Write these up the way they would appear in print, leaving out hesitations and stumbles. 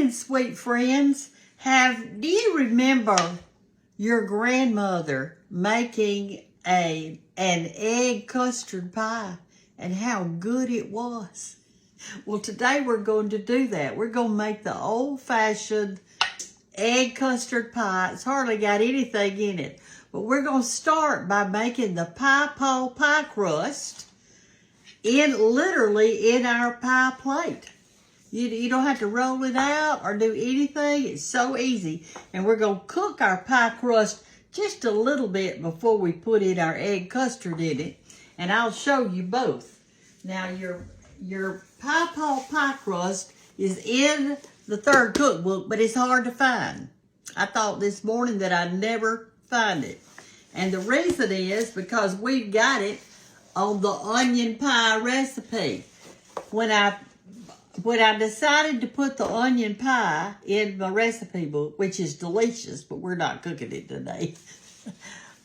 morning, sweet friends. Do you remember your grandmother making an egg custard pie and how good it was? Well, today we're going to do that. We're going to make the old-fashioned egg custard pie. It's hardly got anything in it. But we're going to start by making the pie crust literally in our pie plate. You don't have to roll it out or do anything. It's so easy. And we're going to cook our pie crust just a little bit before we put in our egg custard in it. And I'll show you both. Now, your pie crust is in the third cookbook, but it's hard to find. I thought this morning that I'd never find it. And the reason is because we've got it on the onion pie recipe. When I decided to put the onion pie in my recipe book, which is delicious, but we're not cooking it today.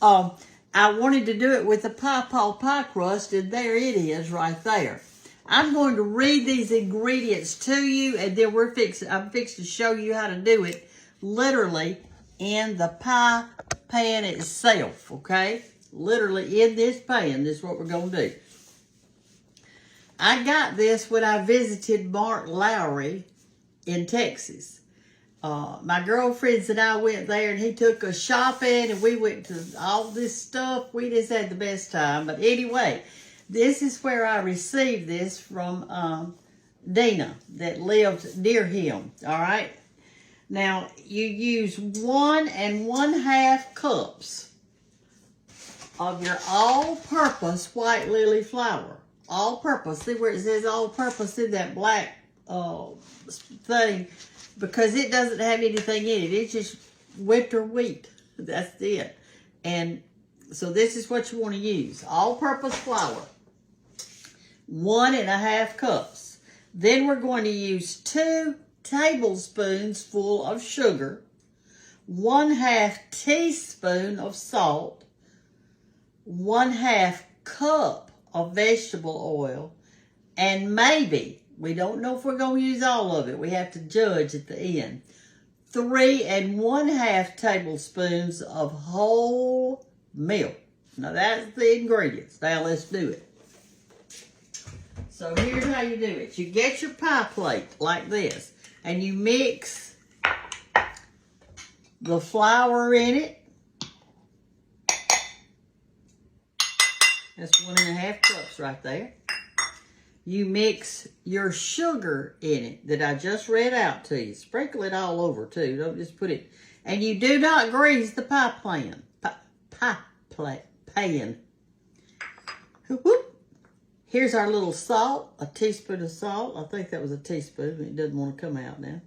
I wanted to do it with the pie crust, and there it is right there. I'm going to read these ingredients to you, and then I'm fixing to show you how to do it literally in the pie pan itself, okay? Literally in this pan. This is what we're going to do. I got this when I visited Mark Lowry in Texas. My girlfriends and I went there, and he took us shopping, and we went to all this stuff. We just had the best time. But anyway, this is where I received this from Dina that lived near him, all right? Now, you use 1 1/2 cups of your all-purpose white lily flour. All-purpose. See where it says all-purpose in that black thing? Because it doesn't have anything in it. It's just winter wheat. That's it. And so this is what you want to use. All-purpose flour. 1 1/2 cups. Then we're going to use 2 tablespoons full of sugar, 1/2 teaspoon of salt, 1/2 cup of vegetable oil, and maybe, we don't know if we're going to use all of it. We have to judge at the end. 3 1/2 tablespoons of whole milk. Now that's the ingredients. Now let's do it. So here's how you do it. You get your pie plate like this, and you mix the flour in it. That's 1 1/2 cups right there. You mix your sugar in it that I just read out to you. Sprinkle it all over too. Don't just put it. And you do not grease the pie pan. Pan. Whoop. Here's our little salt, a teaspoon of salt. I think that was a teaspoon. It doesn't want to come out now.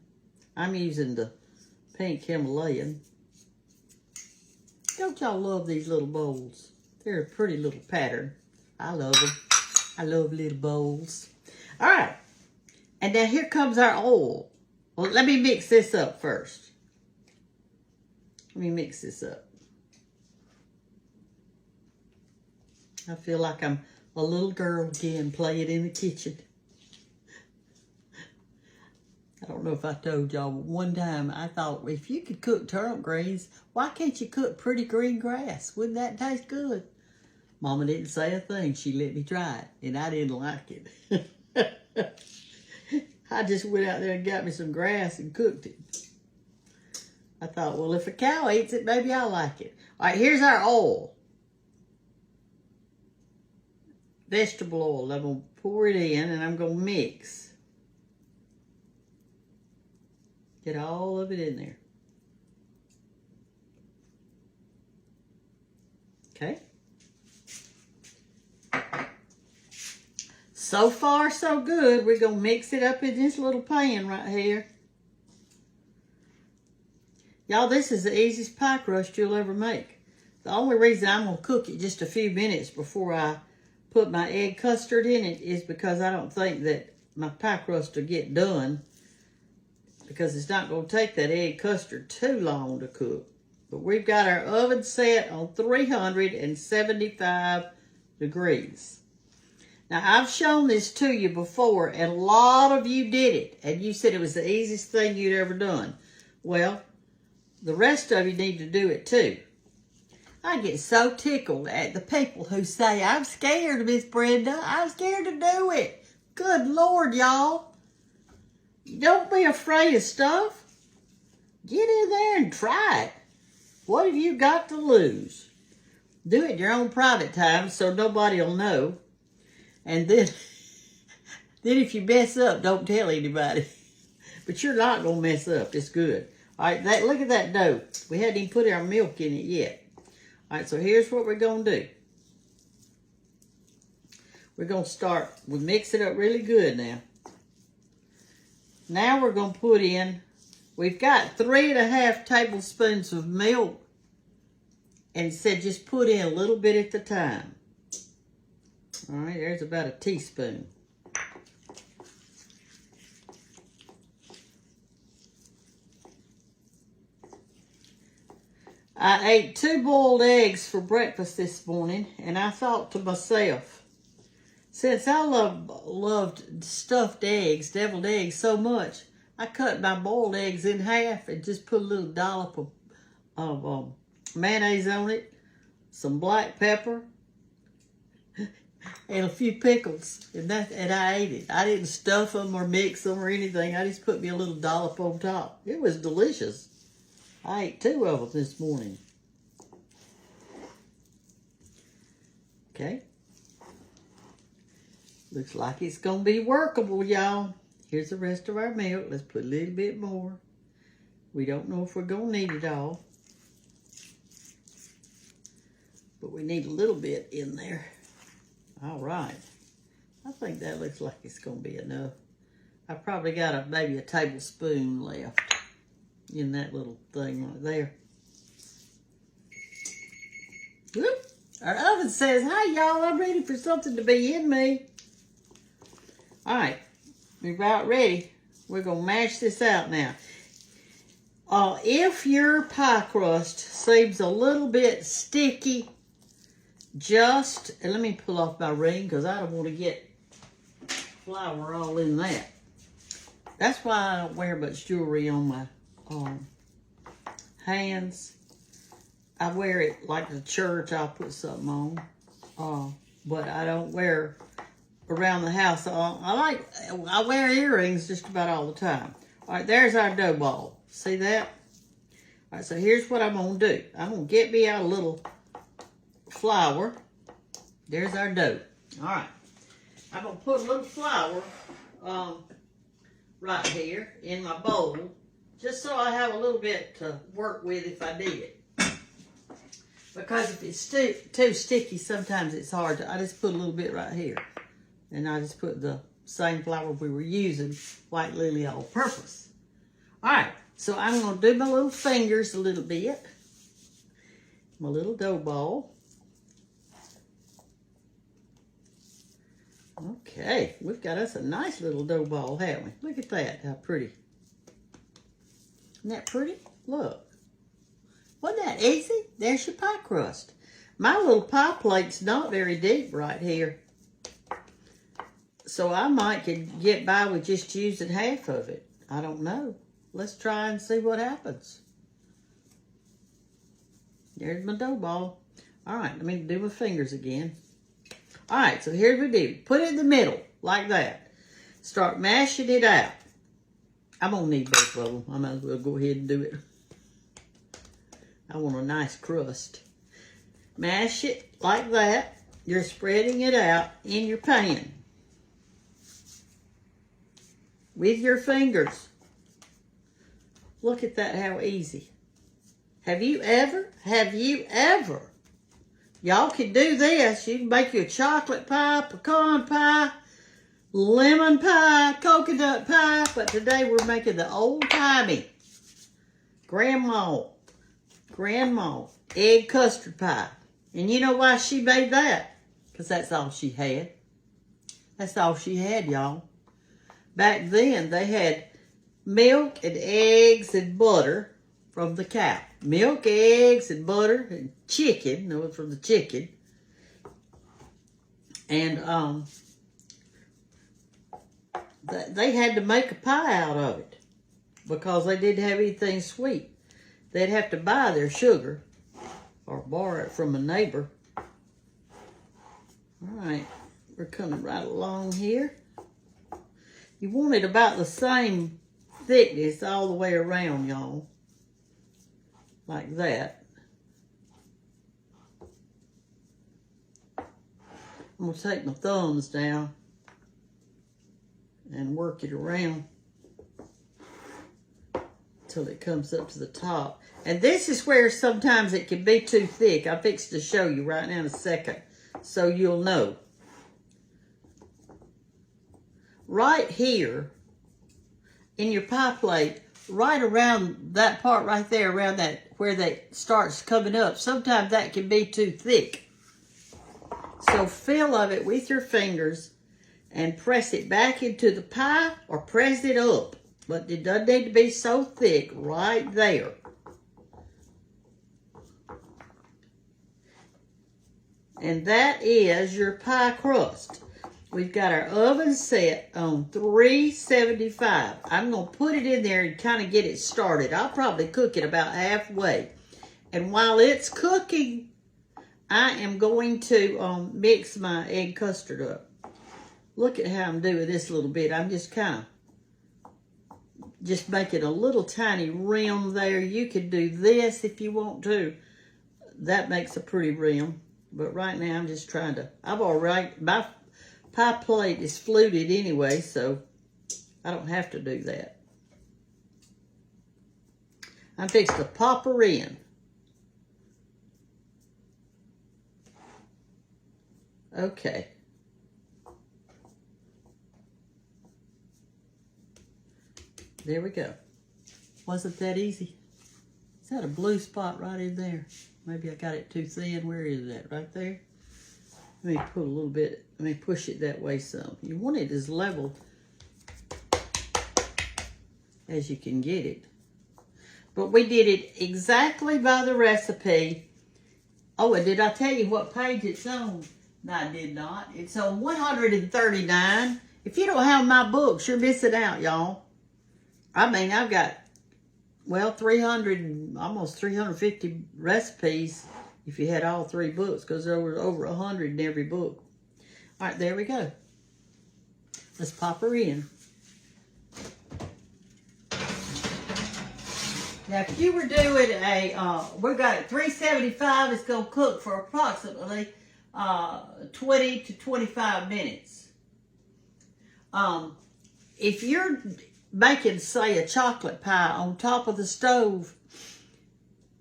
I'm using the pink Himalayan. Don't y'all love these little bowls? They're a pretty little pattern. I love them. I love little bowls. All right. And now here comes our oil. Well, let me mix this up first. Let me mix this up. I feel like I'm a little girl again playing in the kitchen. I don't know if I told y'all, but one time I thought, if you could cook turnip greens, why can't you cook pretty green grass? Wouldn't that taste good? Mama didn't say a thing. She let me try it, and I didn't like it. I just went out there and got me some grass and cooked it. I thought, well, if a cow eats it, maybe I'll like it. All right, here's our oil. Vegetable oil. I'm going to pour it in, and I'm going to mix. Get all of it in there. Okay. So far, so good. We're going to mix it up in this little pan right here. Y'all, this is the easiest pie crust you'll ever make. The only reason I'm going to cook it just a few minutes before I put my egg custard in it is because I don't think that my pie crust will get done, because it's not going to take that egg custard too long to cook. But we've got our oven set on 375 degrees. Now, I've shown this to you before, and a lot of you did it, and you said it was the easiest thing you'd ever done. Well, the rest of you need to do it too. I get so tickled at the people who say, I'm scared, Miss Brenda. I'm scared to do it. Good Lord, y'all. Don't be afraid of stuff. Get in there and try it. What have you got to lose? Do it in your own private time so nobody will know. And then if you mess up, don't tell anybody. But you're not going to mess up. It's good. All right, look at that dough. We hadn't even put our milk in it yet. All right, so here's what we're going to do. We're going to start, we mix it up really good now. Now we're going to put in, we've got 3½ tablespoons of milk. And said just put in a little bit at the time. All right, there's about a teaspoon. I ate 2 boiled eggs for breakfast this morning, and I thought to myself, since I loved stuffed eggs, deviled eggs so much, I cut my boiled eggs in half and just put a little dollop of mayonnaise on it, some black pepper, and a few pickles, and I ate it. I didn't stuff them or mix them or anything. I just put me a little dollop on top. It was delicious. I ate 2 of them this morning. Okay. Looks like it's going to be workable, y'all. Here's the rest of our milk. Let's put a little bit more. We don't know if we're going to need it all. But we need a little bit in there. All right. I think that looks like it's going to be enough. I probably got maybe a tablespoon left in that little thing right there. Whoop. Our oven says, hey, y'all, I'm ready for something to be in me. All right. We're about ready. We're going to mash this out now. If your pie crust seems a little bit sticky, and let me pull off my ring because I don't want to get flour all in that. That's why I don't wear much jewelry on my hands. I wear it like the church, I'll put something on. But I don't wear around the house. I wear earrings just about all the time. All right, there's our dough ball. See that? All right, so here's what I'm going to do. I'm going to get me out a little flour. There's our dough. All right. I'm going to put a little flour right here in my bowl, just so I have a little bit to work with if I need it. Because if it's too sticky, sometimes it's hard to, I just put a little bit right here. And I just put the same flour we were using, White Lily All-Purpose. All right, so I'm going to do my little fingers a little bit. My little dough ball. Okay, we've got us a nice little dough ball, haven't we? Look at that, how pretty. Isn't that pretty? Look. Wasn't that easy? There's your pie crust. My little pie plate's not very deep right here. So I might could get by with just using half of it. I don't know. Let's try and see what happens. There's my dough ball. All right, let me do my fingers again. All right, so here's what we do. Put it in the middle, like that. Start mashing it out. I'm going to need both of them. I might as well go ahead and do it. I want a nice crust. Mash it like that. You're spreading it out in your pan. With your fingers. Look at that, how easy. Have you ever? Y'all can do this. You can make you a chocolate pie, pecan pie, lemon pie, coconut pie. But today we're making the old-timey grandma egg custard pie. And you know why she made that? Because that's all she had. That's all she had, y'all. Back then, they had milk and eggs and butter from the cow. Milk, eggs, and butter, and chicken. No, from the chicken. And they had to make a pie out of it because they didn't have anything sweet. They'd have to buy their sugar or borrow it from a neighbor. All right, we're coming right along here. You want it about the same thickness all the way around, y'all. Like that. I'm going to take my thumbs down and work it around till it comes up to the top. And this is where sometimes it can be too thick. I'm fixing to show you right now in a second so you'll know. Right here in your pie plate, right around that part right there, around that where that starts coming up, sometimes that can be too thick. So fill of it with your fingers and press it back into the pie or press it up. But it doesn't need to be so thick right there. And that is your pie crust. We've got our oven set on 375. I'm going to put it in there and kind of get it started. I'll probably cook it about halfway. And while it's cooking, I am going to mix my egg custard up. Look at how I'm doing this a little bit. I'm just kind of just making a little tiny rim there. You could do this if you want to. That makes a pretty rim. But right now I'm just trying to, my pie plate is fluted anyway, so I don't have to do that. I'm fixing to pop her in. Okay. There we go. Wasn't that easy? Is that a blue spot right in there? Maybe I got it too thin. Where is that? Right there? Let me put a little bit, let me push it that way some. You want it as level as you can get it. But we did it exactly by the recipe. Oh, and did I tell you what page it's on? No, I did not. It's on 139. If you don't have my books, you're missing out, y'all. I mean, I've got, well, 300, almost 350 recipes if you had all 3 books, because there were over 100 in every book. All right, there we go. Let's pop her in. Now, if you were doing we've got it 375, it's going to cook for approximately 20 to 25 minutes. If you're making, say, a chocolate pie on top of the stove,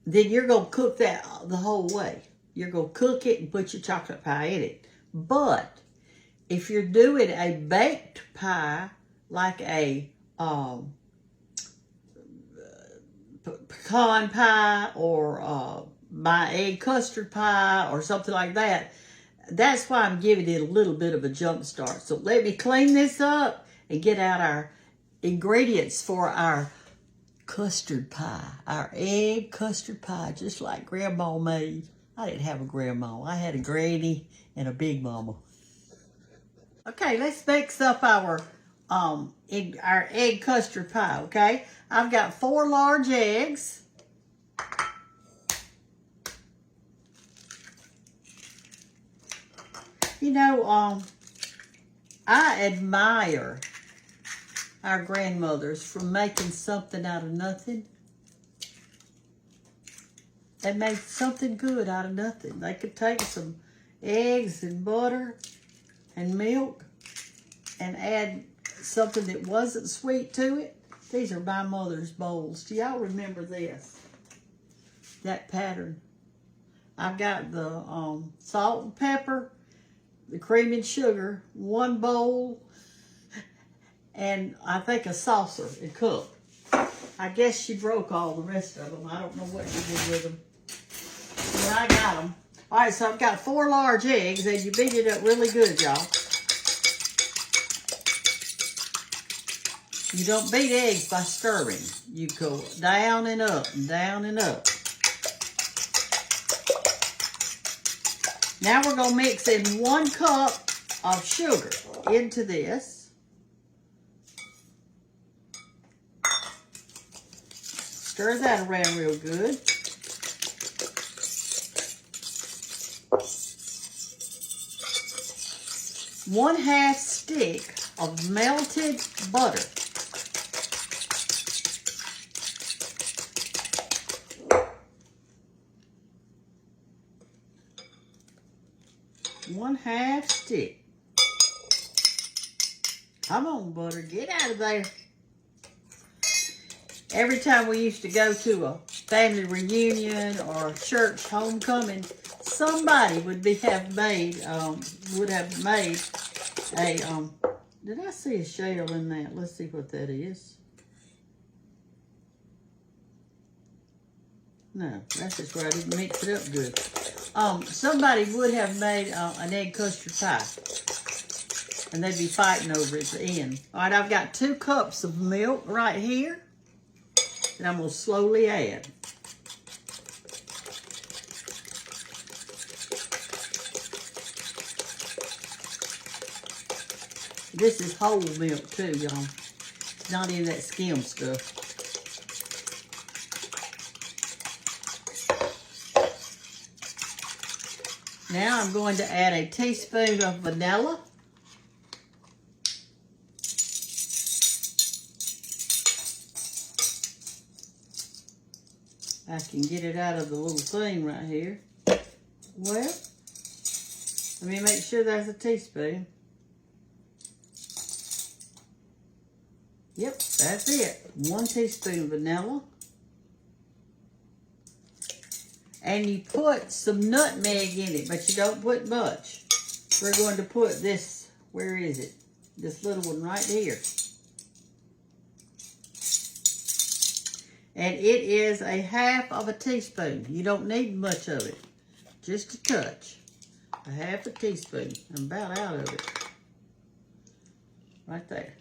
then you're going to cook that the whole way. You're going to cook it and put your chocolate pie in it. But if you're doing a baked pie, like a pecan pie or my egg custard pie or something like that, that's why I'm giving it a little bit of a jump start. So let me clean this up and get out our ingredients for our custard pie, our egg custard pie, just like Grandma made. I didn't have a grandma. I had a granny and a big mama. Okay, let's mix up our egg custard pie, okay? I've got 4 large eggs. You know, I admire our grandmothers for making something out of nothing. They made something good out of nothing. They could take some eggs and butter and milk and add something that wasn't sweet to it. These are my mother's bowls. Do y'all remember this? That pattern. I've got the salt and pepper, the cream and sugar, 1 bowl, and I think a saucer and cup. I guess she broke all the rest of them. I don't know what she did with them. But I got them. All right, so I've got 4 large eggs, and you beat it up really good, y'all. You don't beat eggs by stirring. You go down and up and down and up. Now we're going to mix in 1 cup of sugar into this. Stir that around real good. One-half stick of melted butter. One-half stick. Come on, butter, get out of there. Every time we used to go to a family reunion or a church homecoming, somebody would have made a, did I see a shell in that? Let's see what that is. No, that's just where I didn't mix it up good. Somebody would have made an egg custard pie. And they'd be fighting over it at the end. All right, I've got 2 cups of milk right here that I'm going to slowly add. This is whole milk too, y'all. It's not any of that skim stuff. Now I'm going to add a teaspoon of vanilla. I can get it out of the little thing right here. Well, let me make sure that's a teaspoon. Yep, that's it. 1 teaspoon vanilla. And you put some nutmeg in it, but you don't put much. We're going to put this, where is it? This little one right here. And it is a half of a teaspoon. You don't need much of it. Just a touch. A half a teaspoon. I'm about out of it. Right there.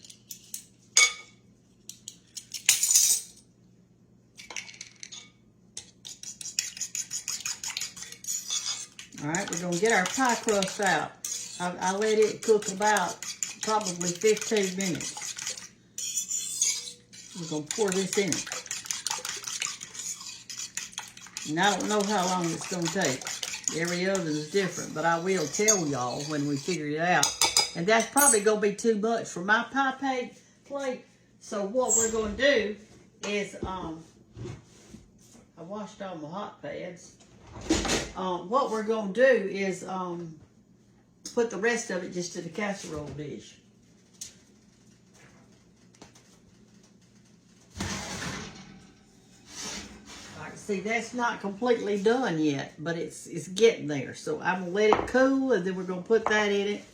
All right, we're going to get our pie crust out. I let it cook about probably 15 minutes. We're going to pour this in. And I don't know how long it's going to take. Every oven is different, but I will tell y'all when we figure it out. And that's probably going to be too much for my pie plate. So what we're going to do is, I washed all my hot pads. What we're going to do is put the rest of it just in a casserole dish. See, that's not completely done yet, but it's getting there. So I'm going to let it cool, and then we're going to put that in it.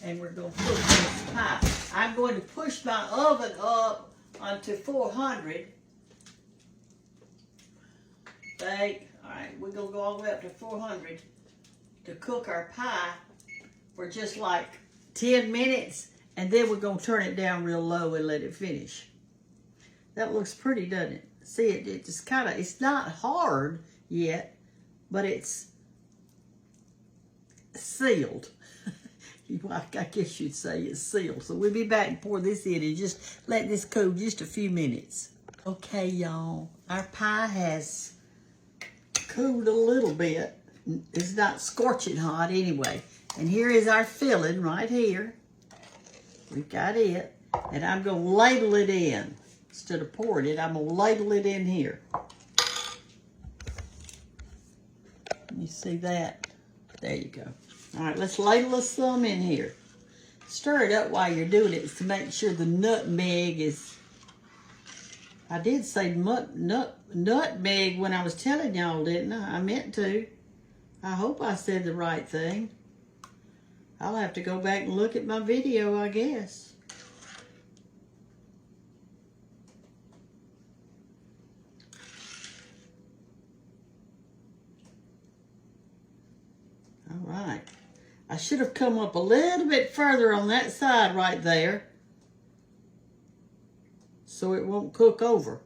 And we're going to put this pie. I'm going to push my oven up onto 400. Bake. All right, we're going to go all the way up to 400 to cook our pie for just like 10 minutes. And then we're going to turn it down real low and let it finish. That looks pretty, doesn't it? See, it just kind of, it's not hard yet, but it's sealed. I guess you'd say it's sealed. So we'll be back and pour this in and just let this cool just a few minutes. Okay, y'all, our pie has cooled a little bit. It's not scorching hot anyway. And here is our filling right here. We've got it. And I'm going to ladle it in. Instead of pouring it, I'm going to ladle it in here. You see that? There you go. All right, let's ladle us some in here. Stir it up while you're doing it to make sure the nutmeg is... I did say nutmeg when I was telling y'all, didn't I? I meant to. I hope I said the right thing. I'll have to go back and look at my video, I guess. All right. I should have come up a little bit further on that side right there so it won't cook over.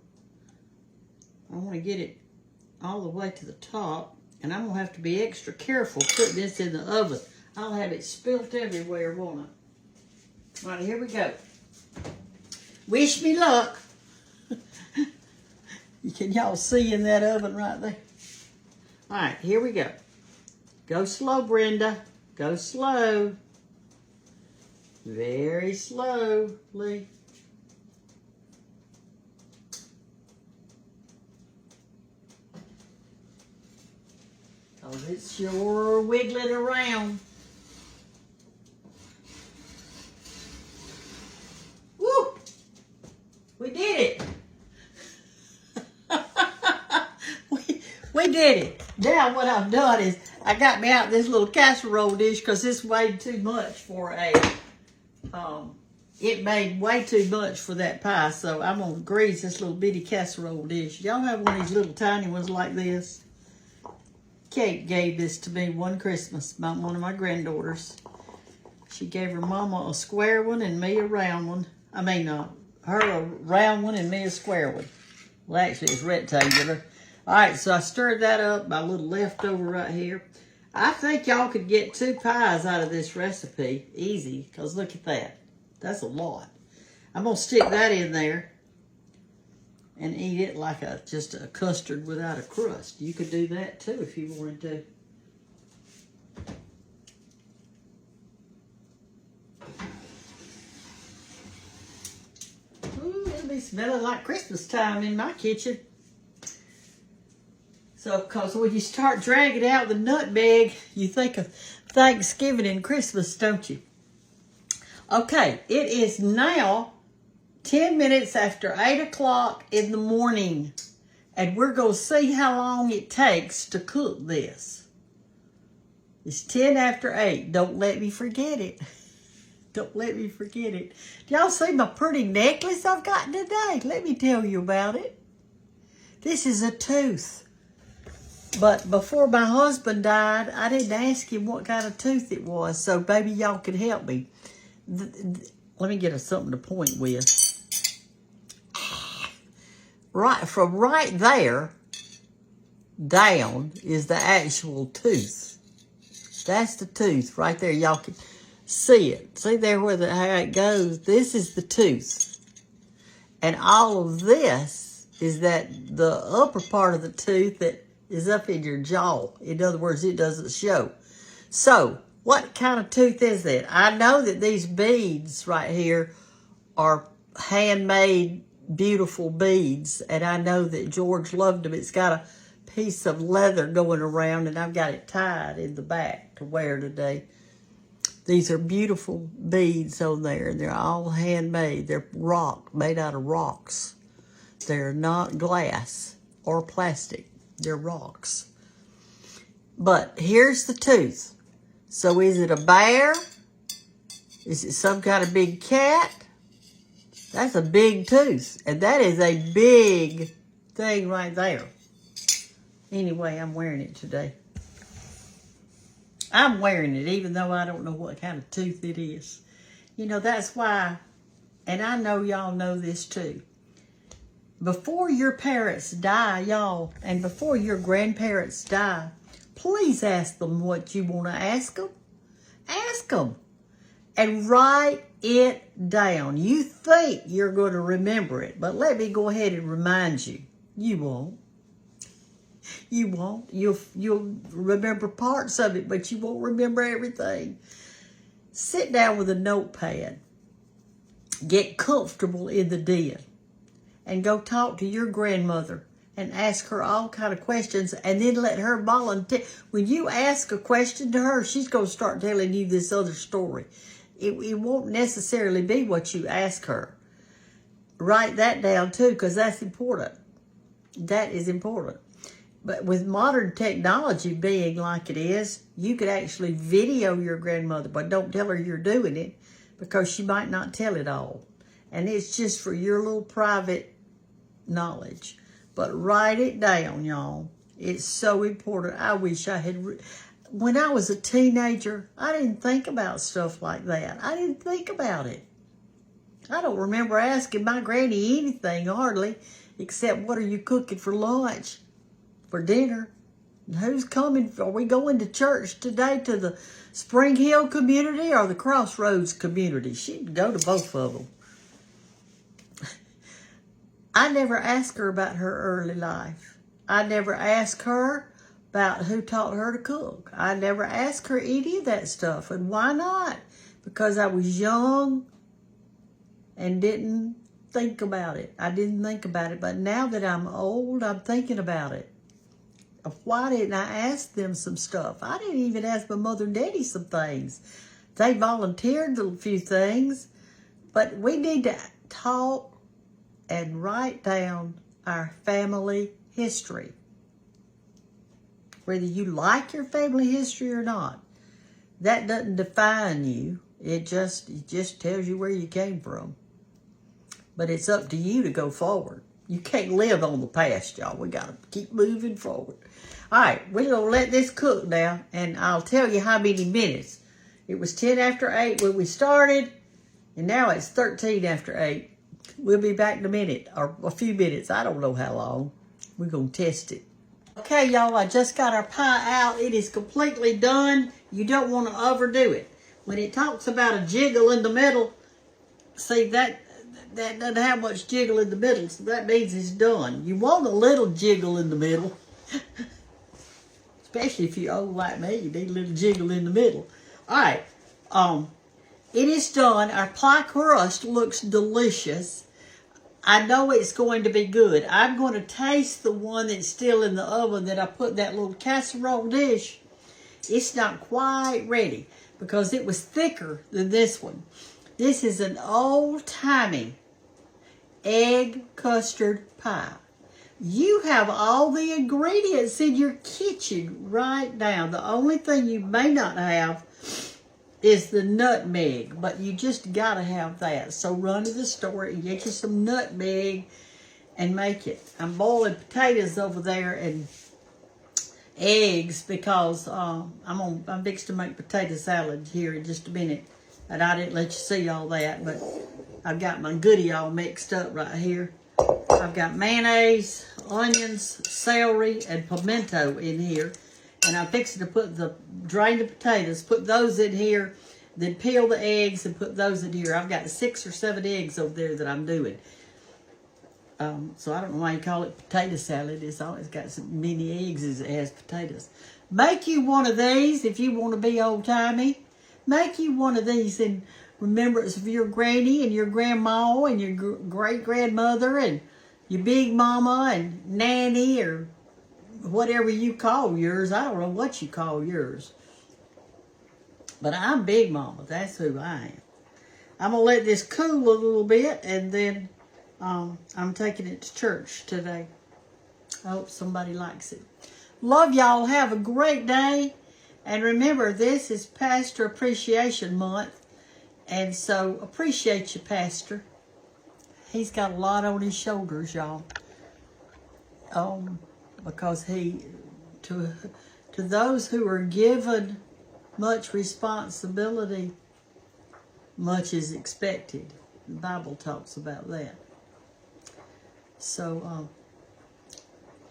I want to get it all the way to the top, and I'm going to have to be extra careful putting this in the oven. I'll have it spilt everywhere, won't I? All right, here we go. Wish me luck. Can y'all see in that oven right there? All right, here we go. Go slow, Brenda. Go slow. Very slowly. Because it's sure wiggling around. Woo! We did it. we did it. Now what I've done is I got me out this little casserole dish because this weighed too much for it made way too much for that pie. So I'm going to grease this little bitty casserole dish. Y'all have one of these little tiny ones like this? Kate gave this to me one Christmas by one of my granddaughters. She gave her mama a square one and me a round one. I mean, her a round one and me a square one. Well, actually, it's rectangular. All right, so I stirred that up by a little leftover right here. I think y'all could get 2 pies out of this recipe. Easy, because look at that. That's a lot. I'm going to stick that in there and eat it like just a custard without a crust. You could do that too if you wanted to. Ooh, it'll be smelling like Christmas time in my kitchen. So, because when you start dragging out the nutmeg, you think of Thanksgiving and Christmas, don't you? Okay, it is now 10 minutes after 8 o'clock in the morning. And we're going to see how long it takes to cook this. It's 10 after 8. Don't let me forget it. Don't let me forget it. Do y'all see my pretty necklace I've got today? Let me tell you about it. This is a tooth. But before my husband died, I didn't ask him what kind of tooth it was. So maybe y'all could help me. Let me get us something to point with. Right, from right there down is the actual tooth. That's the tooth right there. Y'all can see it. See there where how it goes? This is the tooth. And all of this is the upper part of the tooth that is up in your jaw. In other words, it doesn't show. So, what kind of tooth is that? I know that these beads right here are handmade, beautiful beads, and I know that George loved them. It's got a piece of leather going around, and I've got it tied in the back to wear today. These are beautiful beads on there, and they're all handmade. They're made out of rocks. They're not glass or plastic. They're rocks. But here's the tooth. So is it a bear? Is it some kind of big cat? That's a big tooth. And that is a big thing right there. Anyway, I'm wearing it today. I'm wearing it even though I don't know what kind of tooth it is. You know, that's why, and I know y'all know this too. Before your parents die, y'all, and before your grandparents die, please ask them what you want to ask them. Ask them. And write it down. You think you're going to remember it, but let me go ahead and remind you. You won't. You won't. You'll remember parts of it, but you won't remember everything. Sit down with a notepad. Get comfortable in the den. And go talk to your grandmother and ask her all kind of questions, and then let her volunteer. When you ask a question to her, she's going to start telling you this other story. It won't necessarily be what you ask her. Write that down too, because that's important. That is important. But with modern technology being like it is, you could actually video your grandmother, but don't tell her you're doing it because she might not tell it all. And it's just for your little private knowledge. But write it down, y'all. It's so important. I wish I had... When I was a teenager, I didn't think about stuff like that. I didn't think about it. I don't remember asking my granny anything, hardly, except what are you cooking for lunch, for dinner? Who's coming? Are we going to church today, to the Spring Hill community or the Crossroads community? She'd go to both of them. I never asked her about her early life. I never asked her about who taught her to cook. I never asked her any of that stuff. And why not? Because I was young and didn't think about it. I didn't think about it. But now that I'm old, I'm thinking about it. Why didn't I ask them some stuff? I didn't even ask my mother and daddy some things. They volunteered a few things. But we need to talk and write down our family history. Whether you like your family history or not, that doesn't define you. It just tells you where you came from. But it's up to you to go forward. You can't live on the past, y'all. We got to keep moving forward. All right, we're going to let this cook now, and I'll tell you how many minutes. It was 10 after 8 when we started, and now it's 13 after 8. We'll be back in a minute, or a few minutes. I don't know how long. We're going to test it. Okay, y'all, I just got our pie out. It is completely done. You don't want to overdo it. When it talks about a jiggle in the middle, see, that doesn't have much jiggle in the middle, so that means it's done. You want a little jiggle in the middle. Especially if you're old like me, you need a little jiggle in the middle. All right, it is done. Our pie crust looks delicious. I know it's going to be good. I'm going to taste the one that's still in the oven that I put in that little casserole dish. It's not quite ready because it was thicker than this one. This is an old-timey egg custard pie. You have all the ingredients in your kitchen right now. The only thing you may not have is the nutmeg, but you just gotta have that. So run to the store and get you some nutmeg and make it. I'm boiling potatoes over there and eggs because I'm fixing to make potato salad here in just a minute. And I didn't let you see all that, but I've got my goodie all mixed up right here. I've got mayonnaise, onions, celery, and pimento in here. And I'm fixing to drain the potatoes, put those in here, then peel the eggs and put those in here. I've got 6 or 7 eggs over there that I'm doing. So I don't know why you call it potato salad. It's always got so many eggs as it has potatoes. Make you one of these if you want to be old-timey. Make you one of these in remembrance of your granny and your grandma and your great-grandmother and your big mama and nanny or whatever you call yours. I don't know what you call yours. But I'm Big Mama. That's who I am. I'm going to let this cool a little bit, and then I'm taking it to church today. I hope somebody likes it. Love y'all. Have a great day. And remember, this is Pastor Appreciation Month. And so appreciate you, Pastor. He's got a lot on his shoulders, y'all. Because to those who are given much responsibility, much is expected. The Bible talks about that. So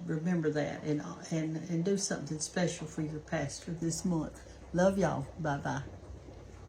remember that and do something special for your pastor this month. Love y'all. Bye-bye.